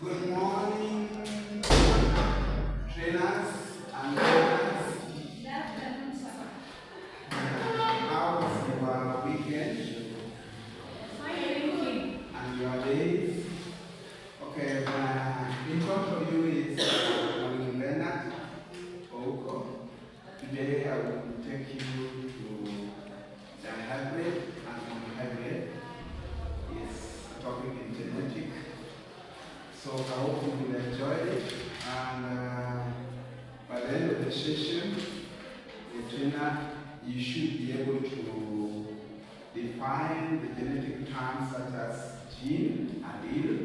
Good morning, trainers and learners. How was your weekend and your days? Okay, in front of you is BENARD001. Today I will take you to the hybrid and non-hybrid. It's a topic in genetic. So I hope you will enjoy it, and by the end of the session, the trainer, you should be able to define the genetic terms such as gene, allele,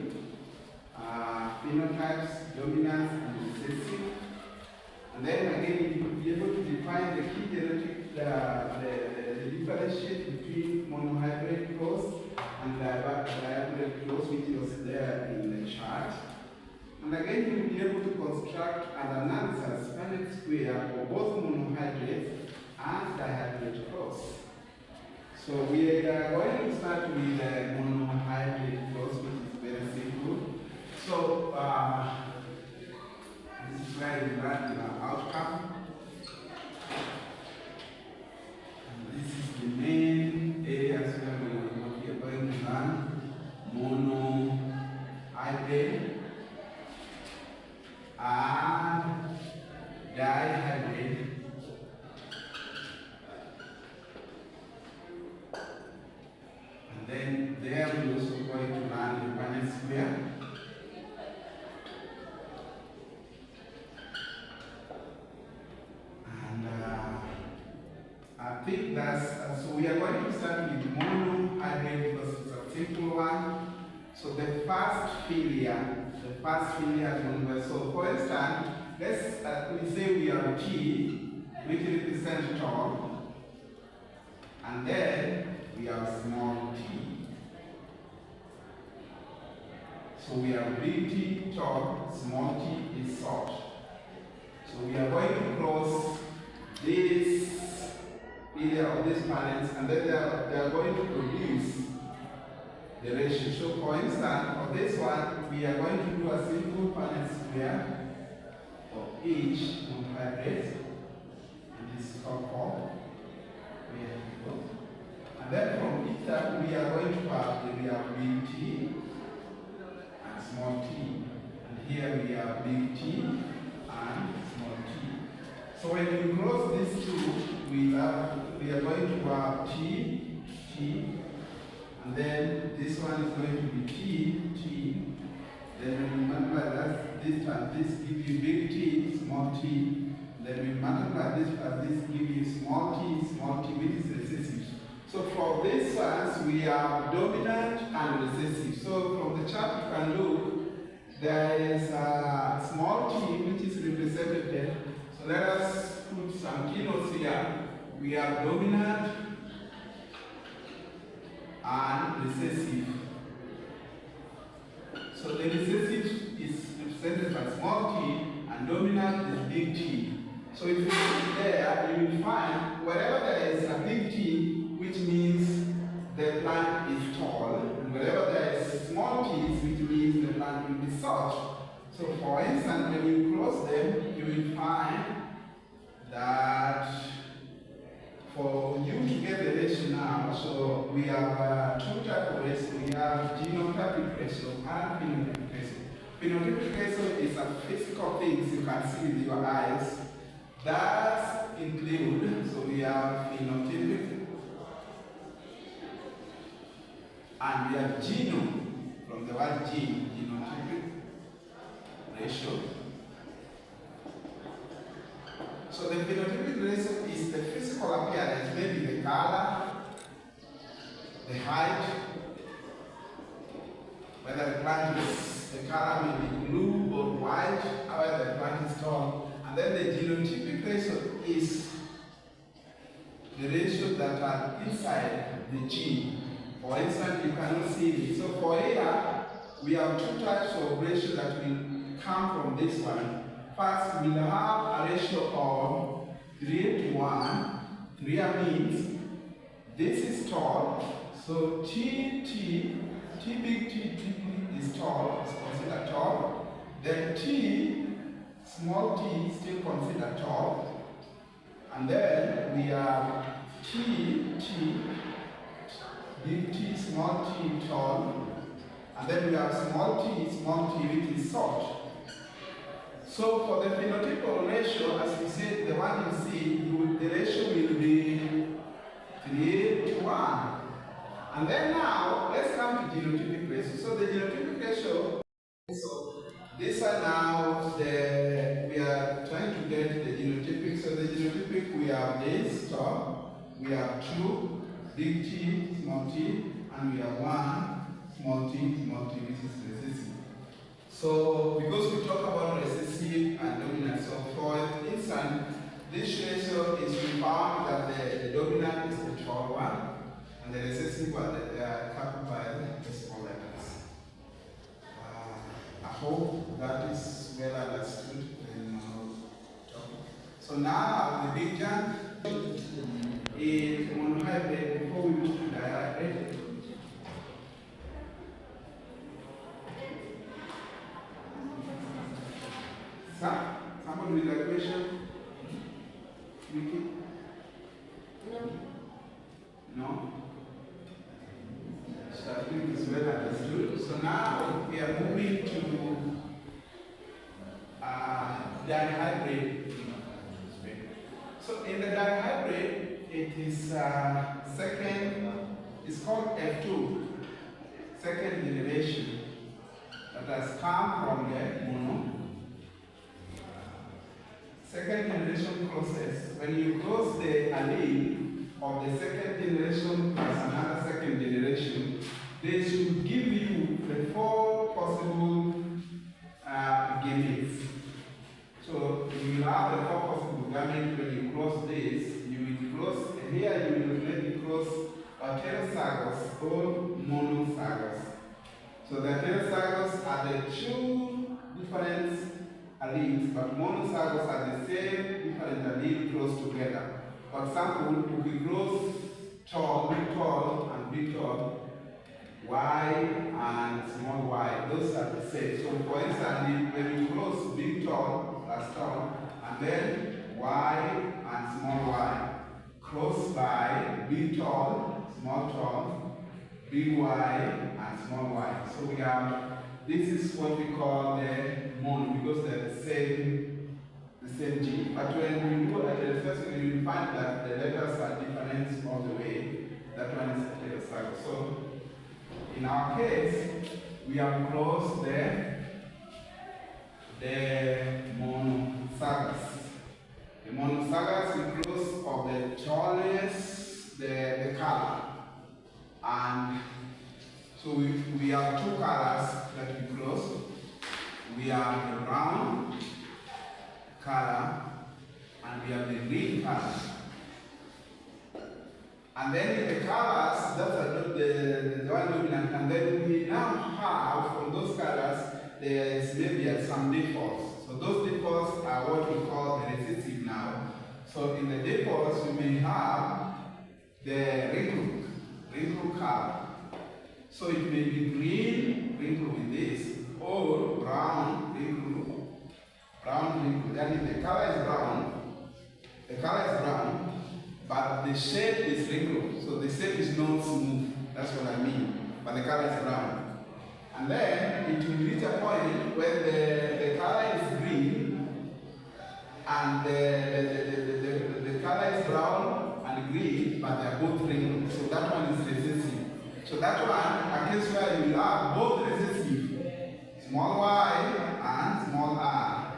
phenotypes, dominance, and recessive. And then again, you will be able to define the key genetic, the differentiate between monohybrid cross and dihybrid cross, which was there in the chart. And again, you will be able to construct an analysis Punnett square for both monohybrids and dihybrid cross. So we are going to start with the monohybrid cross, which is very simple. So this is where you learn the outcome. And this is the main areas where we are going to learn monohybrid and dihybrid. And then there we also going to learn the Punnett square. I think that's, so we are going to start with monohybrid because it's a simple one. So the first failure is monohybrid. So for instance, let's say we have T, which represents tall, and then we have small t. So we have big T, tall, small t is short. So we are going to cross this area of these planets, and then they are going to produce the ratio. So for instance, for this one, we are going to do a simple Punnett square for each monohybrid, and this is called 4. And then from each type, we are going to have big T and small t. And here we have big T and small t. So when we cross these two, we are going to have T, and then this one is going to be T. Then when we multiply that, this gives you big T, small t. Then we multiply this plus this gives you small t, which is recessive. So for this ones, we have dominant and recessive. So from the chart you can look, there is a small t which is represented there. So let us put some keynotes here. We have dominant and recessive. So the recessive is represented by small t and dominant is big T. So if you look there, you will find wherever there is a big T, which means the plant is tall, and wherever there is small t's, which means the plant will be short. So for instance, when you cross them, you will find that for you to get the ratio now, so we have two types of ratio. We have genotypic ratio and phenotypic ratio. Phenotypic ratio is a physical things you can see with your eyes. That include, so we have phenotypic and we have genome, from the word gene, genotypic ratio. So the phenotypic ratio is the physical appearance, maybe the color, the height, whether the plant is, the color may be blue or white, however the plant is tall. And then the genotypic ratio is the ratios that are inside the gene. For instance, you cannot see it. So for here, we have two types of ratio that will come from this one. First, we will have a ratio of 3:1. 3 means this is tall. So T big T is tall, it's considered tall. small t still considered tall, and then we have t, big T, small t, tall, and then we have small t, which is short. So for the phenotypical ratio, as we said, the one you see, the ratio will be 3 to 1. And then now, let's come to genotypic ratio. So the genotypic ratio, so these are now we are trying to get the genotypic. So the genotypic, we have this top, we have 2, big T, small t, and we have 1, small t, which is recessive. So because we talk about recessive and dominant, so for instance, this ratio is we found that the dominant is the tall one, and the recessive one they are coupled by the small letters. I hope that is well understood. So now the big jump is monohybrid before we move to dihybrid. Someone with a question? Vicky? No? So I think it's well understood. So now we are moving to dihybrid. So in the dihybrid, it is it's called F2, second generation, that has come from the mono. Second generation process, when you cross the allele of the second generation plus another second generation, they should give you the 4 possible gametes. So you will have the 4 possible gametes when you cross this. You will cross here, you will maybe cross heterozygous or monozygous. So the heterozygous are the 2 different alleles, but monozygous are the same different alleles close together. For example, if we cross tall, big tall, and big tall, Y and small y, those are the same. So for instance, when you cross big tall plus tall, and then Y and small y, crossed by big tall, big Y, and small y. So we have, this is what we call the mono, because they're the same gene. But when we go at the first, we will find that the letters are different all the way. That one is heterozygous. So in our case, we have crossed the monozygous. The monozygous we cross of the tallest, the color. And so we have 2 colors that we cross. We have the brown color and we have the green color. And then the colors, that's the one dominant, and then we now have from those colors, there is maybe some defaults. So those defaults are what we call the recessive now. So in the defaults, we may have the wrinkle color. So it may be green wrinkle with this, or brown wrinkle. That is, the color is brown. But the shape is wrinkled, so the shape is not smooth. That's what I mean. But the color is brown. And then it will reach a point where the color is green and the color is brown and green, but they are both wrinkled. So that one is recessive. So that one, a case where you will have both recessive, small y and small r.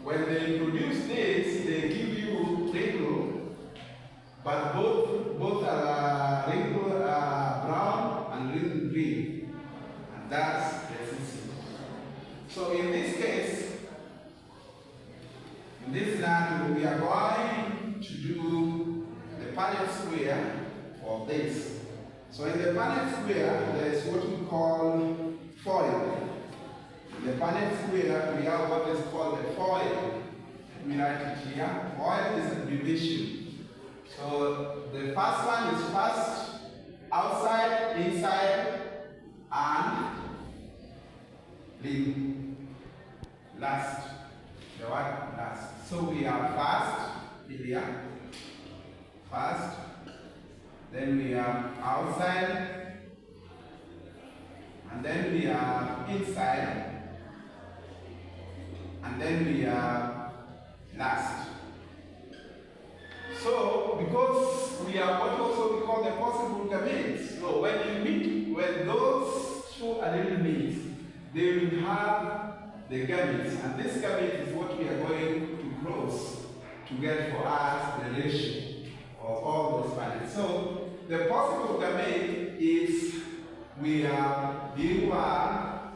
When they produce this, they give you wrinkle. But both are wrinkled brown and green, and that's recessive. So in this case, in this scenario, we are going to do the Punnett square for this. So in the Punnett square, there is what we call FOIL. In the Punnett square, we have what is called the FOIL. Let me write it here. FOIL is abbreviation. So the first one is first, outside, inside, and last. The the one last. So we have first here, first, then we have outside, and then we have inside, and then we have last. So because we have what also we call the possible gametes. So when those two allele meet, they will have the gametes, and this gamete is what we are going to cross to get for us the ratio of all those values. So the possible gamete is we have big R,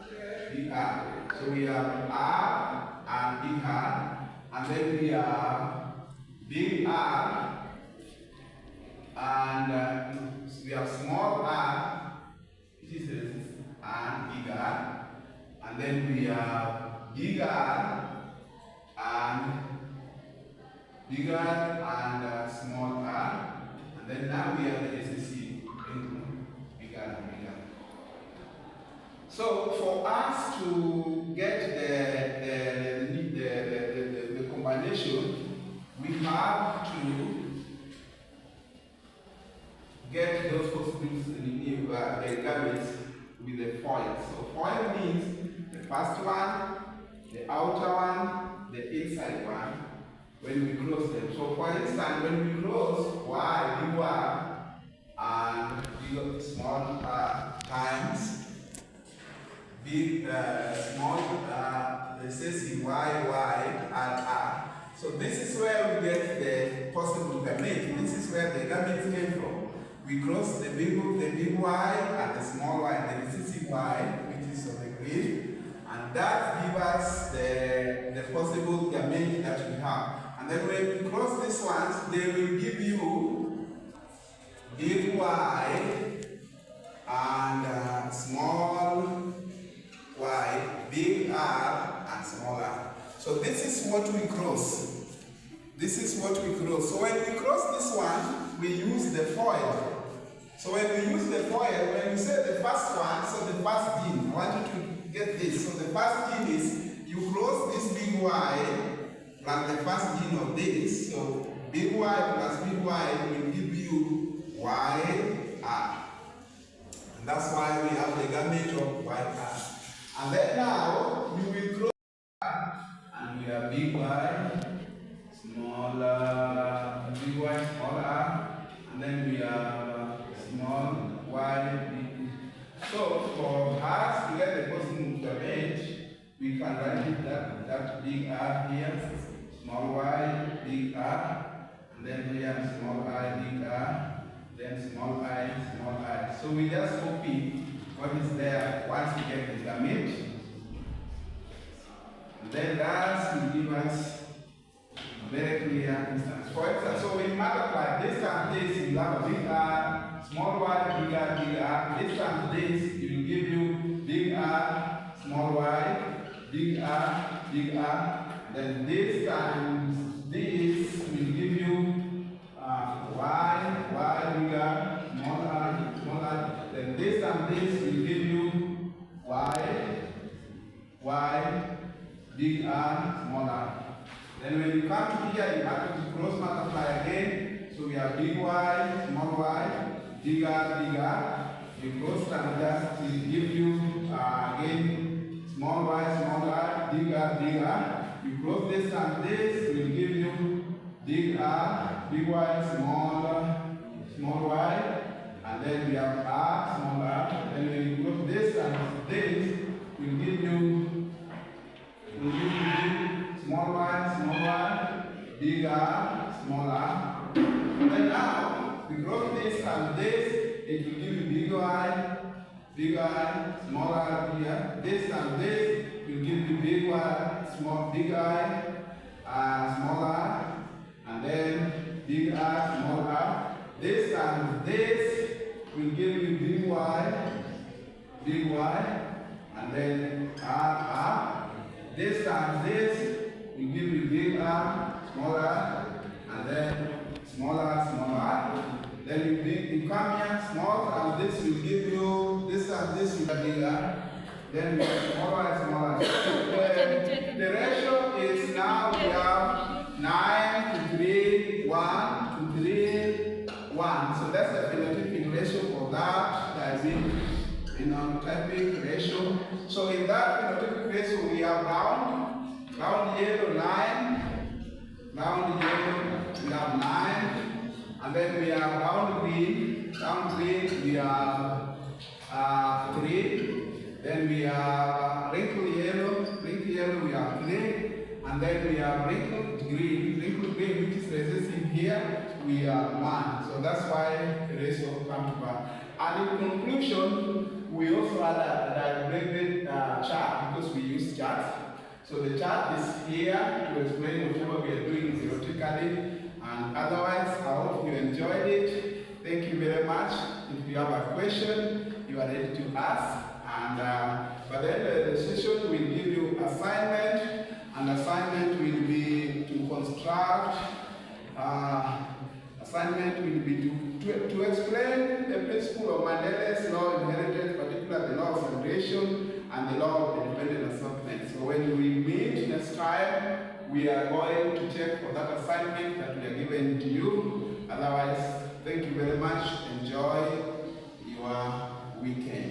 big R. So we have R and big R, and then we have big R, and we have small r, Jesus, and big R, and then we have big R and small r, and then now we have the SSC, big R and big R. So for us to get the combination, we have to get those possible gametes with the foil. So foil means the first one, the outer one, the inside one, when we close them. So for instance, when we close y, big Y, and big small times big small recessive y, and r. So this is where we get the possible gamete. This is where the gamete came from. We cross the big Y and the small y, the recessive y, which is on the grid, and that gives us the possible gamete that we have. And then when we cross these ones, they will give you big Y and small y, big R and small r. So this is what we cross. This is what we cross. So when we cross this one, we use the foil. So when we use the foil, when we say the first one, so the first gene, I want you to get this. So the first gene is you cross this big Y plus the first gene of this. So big Y plus big Y will give you Y R. And that's why we have the gamete of Y R. And then now you will cross and we have big Y, small big Y, small r, and then we have small y, big. So for us to get the possible gamete, we can write it that big R here, small y, big R, and then here small I, big R, then small I, small I. So we just copy what is there once we get the gamete. And then that will give us a very clear instance. For instance, so when you multiply this times this, you have a big R, small y, big R, big R. This times this, it will give you big R, small y, big R, big R. Then this times this will give you y, bigger, small r. Then this times this will give you y, big R, small r. Then when you come to here, you have to cross multiply again. So we have big Y, small y, big R. You cross and just will give you again small y, small r, big R. You cross this and this will give you big R, big Y, small y, and then we have R, small r. Then when you cross this and this will give you small y, big R, small r. Then now, we cross this and this, it will give you big I, small r here. This and this will give you big Y, big I, small r, and then big R, small r. This and this will give you big Y, and then R. This times this will give you big R, small r, and then small r. Then you come here, small, and this will give you, this and this will be big R. Then we have small r. The ratio is now that phenotypic ratio, we have round yellow 9, round yellow, we have 9, and then we have round green, we have 3, then we have wrinkled yellow, we have 3, and then we have wrinkled green, which is resisting here, we have 1. So that's why the ratio comes to 1. And in conclusion, we also had a diagrammated chart because we use charts. So the chart is here to explain whatever we are doing theoretically. And otherwise, I hope you enjoyed it. Thank you very much. If you have a question, you are ready to ask. And by the end of the session, we'll give you assignment. And assignment will be to construct. Assignment will be to explain the principle of Mandela's law of inheritance, particularly the law of separation and the law of independent assortment. So when we meet next time, we are going to check for that assignment that we are given to you. Otherwise, thank you very much. Enjoy your weekend.